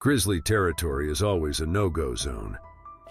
Grizzly territory is always a no-go zone.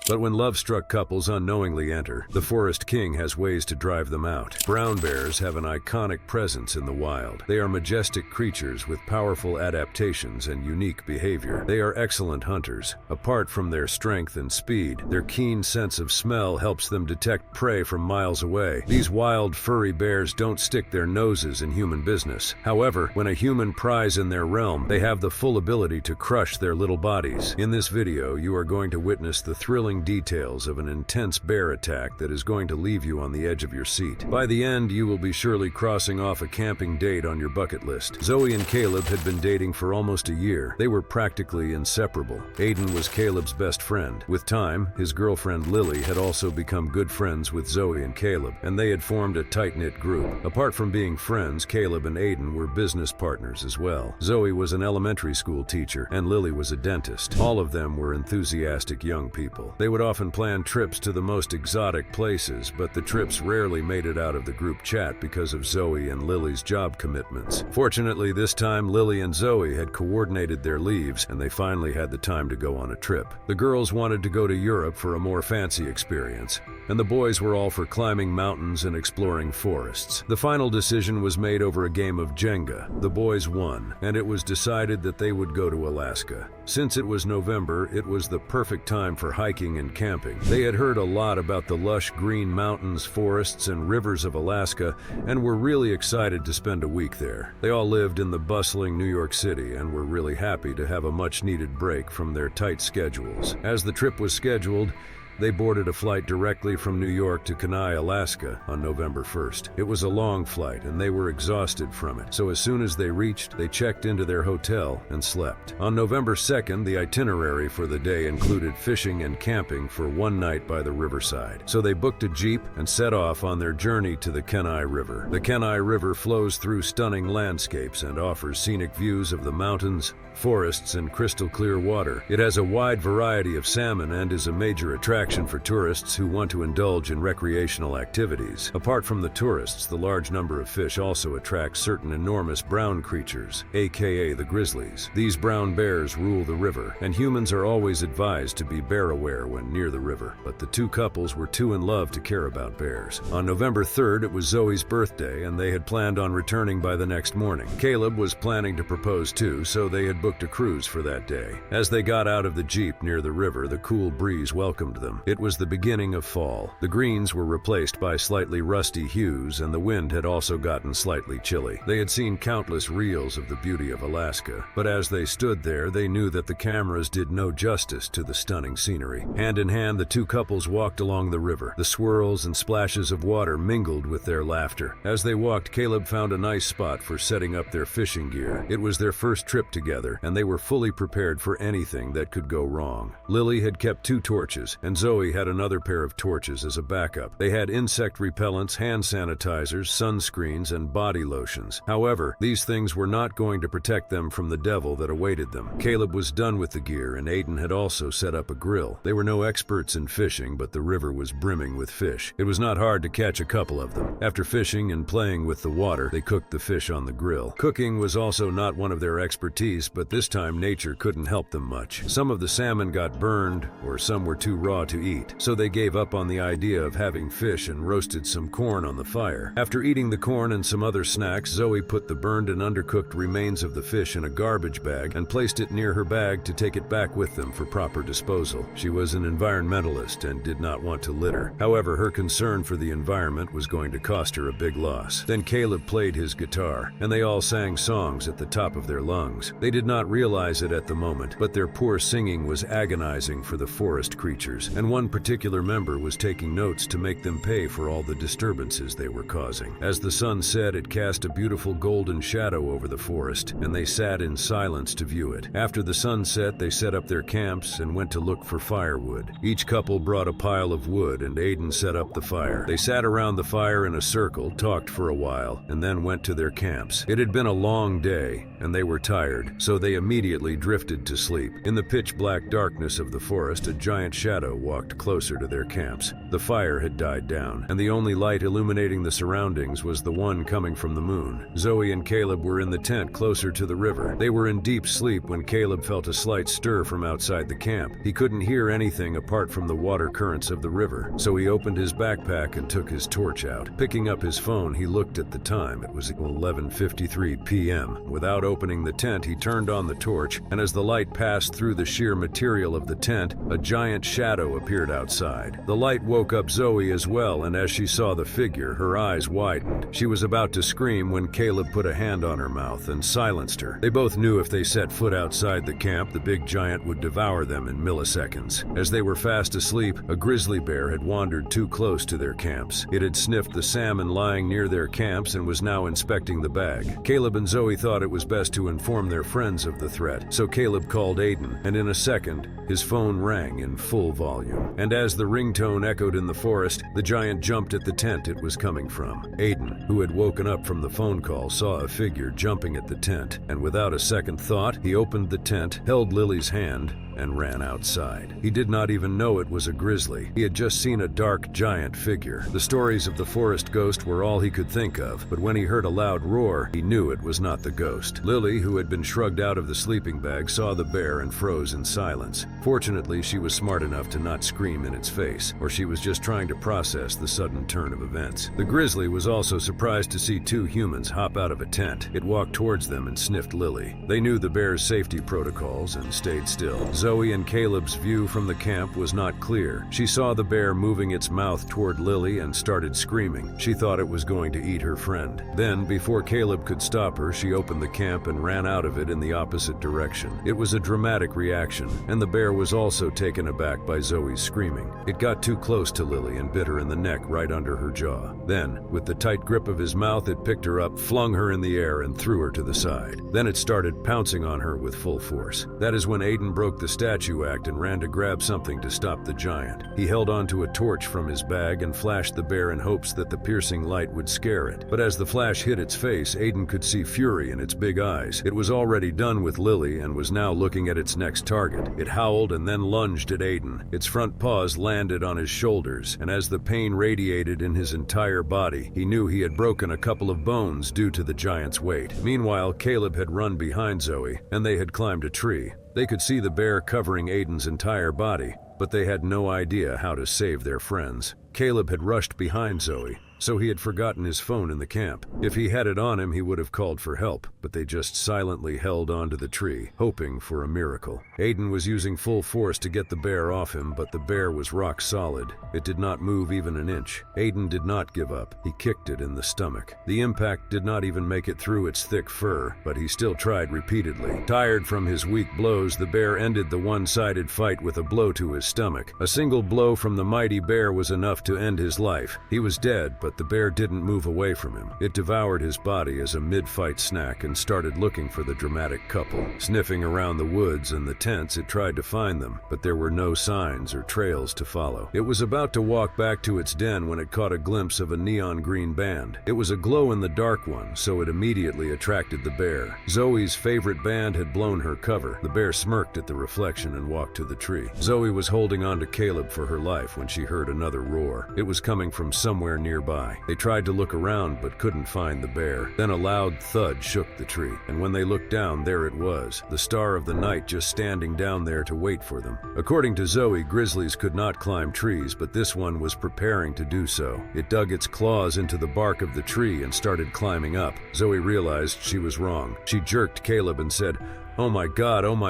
But when love-struck couples unknowingly enter, the Forest King has ways to drive them out. Brown bears have an iconic presence in the wild. They are majestic creatures with powerful adaptations and unique behavior. They are excellent hunters. Apart from their strength and speed, their keen sense of smell helps them detect prey from miles away. These wild, furry bears don't stick their noses in human business. However, when a human pries in their realm, they have the full ability to crush their little bodies. In this video, you are going to witness the thrilling details of an intense bear attack that is going to leave you on the edge of your seat. By the end, you will be surely crossing off a camping date on your bucket list. Zoe and Caleb had been dating for almost a year. They were practically inseparable. Aiden was Caleb's best friend. With time, his girlfriend Lily had also become good friends with Zoe and Caleb, and they had formed a tight-knit group. Apart from being friends, Caleb and Aiden were business partners as well. Zoe was an elementary school teacher, and Lily was a dentist. All of them were enthusiastic young people. They would often plan trips to the most exotic places, but the trips rarely made it out of the group chat because of Zoe and Lily's job commitments. Fortunately, this time Lily and Zoe had coordinated their leaves, and they finally had the time to go on a trip. The girls wanted to go to Europe for a more fancy experience, and the boys were all for climbing mountains and exploring forests. The final decision was made over a game of Jenga. The boys won, and it was decided that they would go to Alaska. Since it was November, it was the perfect time for hiking and camping. They had heard a lot about the lush green mountains, forests, and rivers of Alaska, and were really excited to spend a week there. They all lived in the bustling New York City and were really happy to have a much-needed break from their tight schedules. As the trip was scheduled, they boarded a flight directly from New York to Kenai, Alaska on November 1st. It was a long flight and they were exhausted from it, so as soon as they reached, they checked into their hotel and slept. On November 2nd, the itinerary for the day included fishing and camping for one night by the riverside. So they booked a Jeep and set off on their journey to the Kenai River. The Kenai River flows through stunning landscapes and offers scenic views of the mountains, forests, and crystal clear water. It has a wide variety of salmon and is a major attraction for tourists who want to indulge in recreational activities. Apart from the tourists, the large number of fish also attracts certain enormous brown creatures, aka the grizzlies. These brown bears rule the river, and humans are always advised to be bear aware when near the river. But the two couples were too in love to care about bears. On November 3rd, it was Zoe's birthday, and they had planned on returning by the next morning. Caleb was planning to propose too, so they had booked a cruise for that day. As they got out of the Jeep near the river, the cool breeze welcomed them. It was the beginning of fall. The greens were replaced by slightly rusty hues, and the wind had also gotten slightly chilly. They had seen countless reels of the beauty of Alaska, but as they stood there, they knew that the cameras did no justice to the stunning scenery. Hand in hand, the two couples walked along the river. The swirls and splashes of water mingled with their laughter. As they walked, Caleb found a nice spot for setting up their fishing gear. It was their first trip together, and they were fully prepared for anything that could go wrong. Lily had kept 2 torches, and Zoe had another pair of torches as a backup. They had insect repellents, hand sanitizers, sunscreens, and body lotions. However, these things were not going to protect them from the devil that awaited them. Caleb was done with the gear, and Aiden had also set up a grill. They were no experts in fishing, but the river was brimming with fish. It was not hard to catch a couple of them. After fishing and playing with the water, they cooked the fish on the grill. Cooking was also not one of their expertise, but this time nature couldn't help them much. Some of the salmon got burned, or some were too raw to eat, so they gave up on the idea of having fish and roasted some corn on the fire. After eating the corn and some other snacks, Zoe put the burned and undercooked remains of the fish in a garbage bag and placed it near her bag to take it back with them for proper disposal. She was an environmentalist and did not want to litter. However, her concern for the environment was going to cost her a big loss. Then Caleb played his guitar, and they all sang songs at the top of their lungs. They did not realize it at the moment, but their poor singing was agonizing for the forest creatures, and one particular member was taking notes to make them pay for all the disturbances they were causing. As the sun set, it cast a beautiful golden shadow over the forest, and they sat in silence to view it. After the sun set, they set up their camps and went to look for firewood. Each couple brought a pile of wood, and Aiden set up the fire. They sat around the fire in a circle, talked for a while, and then went to their camps. It had been a long day, and they were tired, so they immediately drifted to sleep. In the pitch-black darkness of the forest, a giant shadow walked closer to their camps. The fire had died down, and the only light illuminating the surroundings was the one coming from the moon. Zoe and Caleb were in the tent closer to the river. They were in deep sleep when Caleb felt a slight stir from outside the camp. He couldn't hear anything apart from the water currents of the river, so he opened his backpack and took his torch out. Picking up his phone, he looked at the time. It was 11:53 p.m. Without opening the tent, he turned on the torch, and as the light passed through the sheer material of the tent, a giant shadow appeared outside. The light woke up Zoe as well, and as she saw the figure, her eyes widened. She was about to scream when Caleb put a hand on her mouth and silenced her. They both knew if they set foot outside the camp, the big giant would devour them in milliseconds. As they were fast asleep, a grizzly bear had wandered too close to their camps. It had sniffed the salmon lying near their camps and was now inspecting the bag. Caleb and Zoe thought it was best to inform their friends of the threat, so Caleb called Aiden, and in a second, his phone rang in full volume. And as the ringtone echoed in the forest, the giant jumped at the tent it was coming from. Aiden, who had woken up from the phone call, saw a figure jumping at the tent, and without a second thought, he opened the tent, held Lily's hand, and ran outside. He did not even know it was a grizzly. He had just seen a dark, giant figure. The stories of the forest ghost were all he could think of, but when he heard a loud roar, he knew it was not the ghost. Lily, who had been shrugged out of the sleeping bag, saw the bear and froze in silence. Fortunately, she was smart enough to not scream in its face, or she was just trying to process the sudden turn of events. The grizzly was also surprised to see two humans hop out of a tent. It walked towards them and sniffed Lily. They knew the bear's safety protocols and stayed still. Zoe and Caleb's view from the camp was not clear. She saw the bear moving its mouth toward Lily and started screaming. She thought it was going to eat her friend. Then, before Caleb could stop her, she opened the camp and ran out of it in the opposite direction. It was a dramatic reaction, and the bear was also taken aback by Zoe's screaming. It got too close to Lily and bit her in the neck right under her jaw. Then, with the tight grip of his mouth, it picked her up, flung her in the air, and threw her to the side. Then it started pouncing on her with full force. That is when Aiden broke the statue act and ran to grab something to stop the giant. He held onto a torch from his bag and flashed the bear in hopes that the piercing light would scare it. But as the flash hit its face, Aiden could see fury in its big eyes. It was already done with Lily and was now looking at its next target. It howled and then lunged at Aiden. Its front paws landed on his shoulders, and as the pain radiated in his entire body, he knew he had broken a couple of bones due to the giant's weight. Meanwhile, Caleb had run behind Zoe, and they had climbed a tree. They could see the bear covering Aiden's entire body, but they had no idea how to save their friends. Caleb had rushed behind Zoe, so he had forgotten his phone in the camp. If he had it on him, he would have called for help, but they just silently held onto the tree, hoping for a miracle. Aiden was using full force to get the bear off him, but the bear was rock solid. It did not move even an inch. Aiden did not give up. He kicked it in the stomach. The impact did not even make it through its thick fur, but he still tried repeatedly. Tired from his weak blows, the bear ended the one-sided fight with a blow to his stomach. A single blow from the mighty bear was enough to end his life. He was dead, but the bear didn't move away from him. It devoured his body as a mid-fight snack and started looking for the dramatic couple. Sniffing around the woods and the tents, it tried to find them, but there were no signs or trails to follow. It was about to walk back to its den when it caught a glimpse of a neon green band. It was a glow-in-the-dark one, so it immediately attracted the bear. Zoe's favorite band had blown her cover. The bear smirked at the reflection and walked to the tree. Zoe was holding on to Caleb for her life when she heard another roar. It was coming from somewhere nearby. They tried to look around but couldn't find the bear. Then a loud thud shook the tree, and when they looked down, there it was, the star of the night just standing down there to wait for them. According to Zoe, grizzlies could not climb trees, but this one was preparing to do so. It dug its claws into the bark of the tree and started climbing up. Zoe realized she was wrong. She jerked Caleb and said, oh my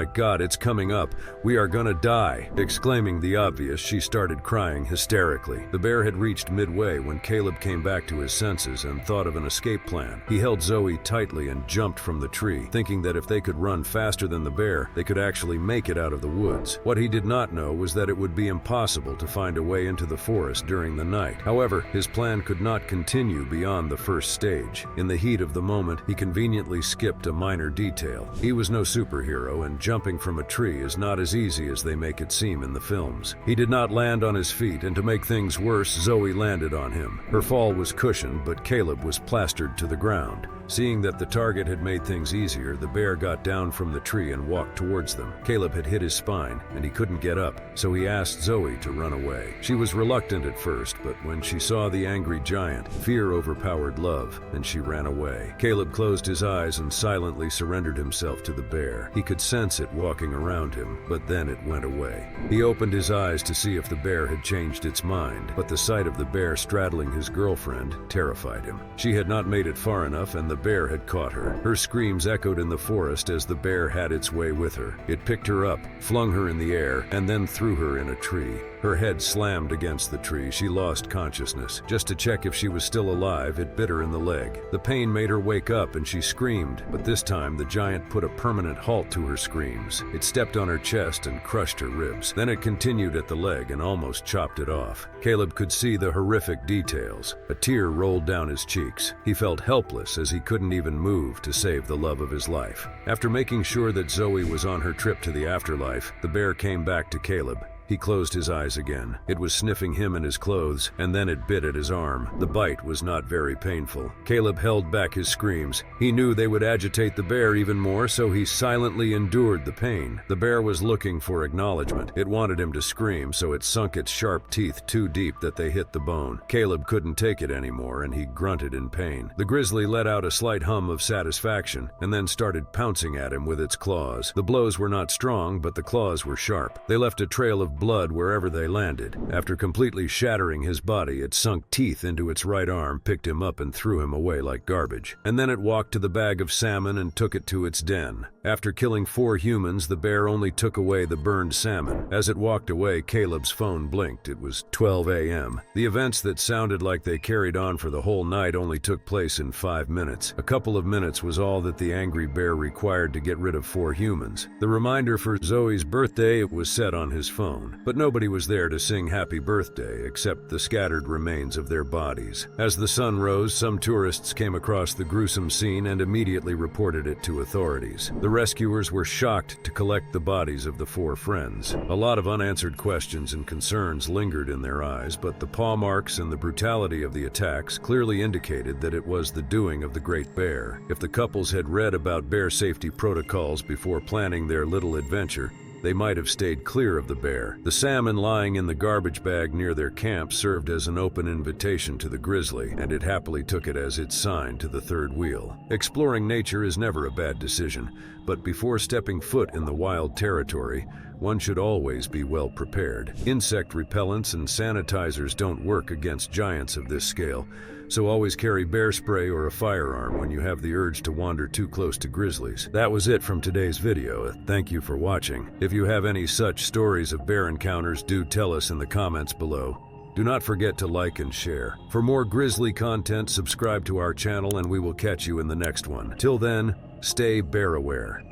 God, it's coming up. We are gonna die." Exclaiming the obvious, she started crying hysterically. The bear had reached midway when Caleb came back to his senses and thought of an escape plan. He held Zoe tightly and jumped from the tree, thinking that if they could run faster than the bear, they could actually make it out of the woods. What he did not know was that it would be impossible to find a way into the forest during the night. However, his plan could not continue beyond the first stage. In the heat of the moment, he conveniently skipped a minor detail. He was no superhero, and jumping from a tree is not as easy as they make it seem in the films. He did not land on his feet, and to make things worse, Zoe landed on him. Her fall was cushioned, but Caleb was plastered to the ground. Seeing that the target had made things easier, the bear got down from the tree and walked towards them. Caleb had hit his spine, and he couldn't get up, so he asked Zoe to run away. She was reluctant at first, but when she saw the angry giant, fear overpowered love, and she ran away. Caleb closed his eyes and silently surrendered himself to the bear. He could sense it walking around him, but then it went away. He opened his eyes to see if the bear had changed its mind, but the sight of the bear straddling his girlfriend terrified him. She had not made it far enough, and the bear had caught her. Her screams echoed in the forest as the bear had its way with her. It picked her up, flung her in the air, and then threw her in a tree. Her head slammed against the tree. She lost consciousness. Just to check if she was still alive, it bit her in the leg. The pain made her wake up and she screamed, but this time the giant put a permanent halt to her screams. It stepped on her chest and crushed her ribs. Then it continued at the leg and almost chopped it off. Caleb could see the horrific details. A tear rolled down his cheeks. He felt helpless as he couldn't even move to save the love of his life. After making sure that Zoe was on her trip to the afterlife, the bear came back to Caleb. He closed his eyes again. It was sniffing him and his clothes, and then it bit at his arm. The bite was not very painful. Caleb held back his screams. He knew they would agitate the bear even more, so he silently endured the pain. The bear was looking for acknowledgement. It wanted him to scream, so it sunk its sharp teeth too deep that they hit the bone. Caleb couldn't take it anymore, and he grunted in pain. The grizzly let out a slight hum of satisfaction, and then started pouncing at him with its claws. The blows were not strong, but the claws were sharp. They left a trail of blood wherever they landed. After completely shattering his body, it sunk teeth into its right arm, picked him up and threw him away like garbage. And then it walked to the bag of salmon and took it to its den. After killing 4 humans, the bear only took away the burned salmon. As it walked away, Caleb's phone blinked. It was 12 a.m. The events that sounded like they carried on for the whole night only took place in 5 minutes. A couple of minutes was all that the angry bear required to get rid of 4 humans. The reminder for Zoe's birthday was set on his phone. But nobody was there to sing happy birthday except the scattered remains of their bodies. As the sun rose, some tourists came across the gruesome scene and immediately reported it to authorities. The rescuers were shocked to collect the bodies of the 4 friends. A lot of unanswered questions and concerns lingered in their eyes, but the paw marks and the brutality of the attacks clearly indicated that it was the doing of the Great Bear. If the couples had read about bear safety protocols before planning their little adventure, they might have stayed clear of the bear. The salmon lying in the garbage bag near their camp served as an open invitation to the grizzly, and it happily took it as its sign to the third wheel. Exploring nature is never a bad decision, but before stepping foot in the wild territory, one should always be well prepared. Insect repellents and sanitizers don't work against giants of this scale, so always carry bear spray or a firearm when you have the urge to wander too close to grizzlies. That was it from today's video. Thank you for watching. If you have any such stories of bear encounters, do tell us in the comments below. Do not forget to like and share. For more grizzly content, subscribe to our channel and we will catch you in the next one. Till then, stay bear aware.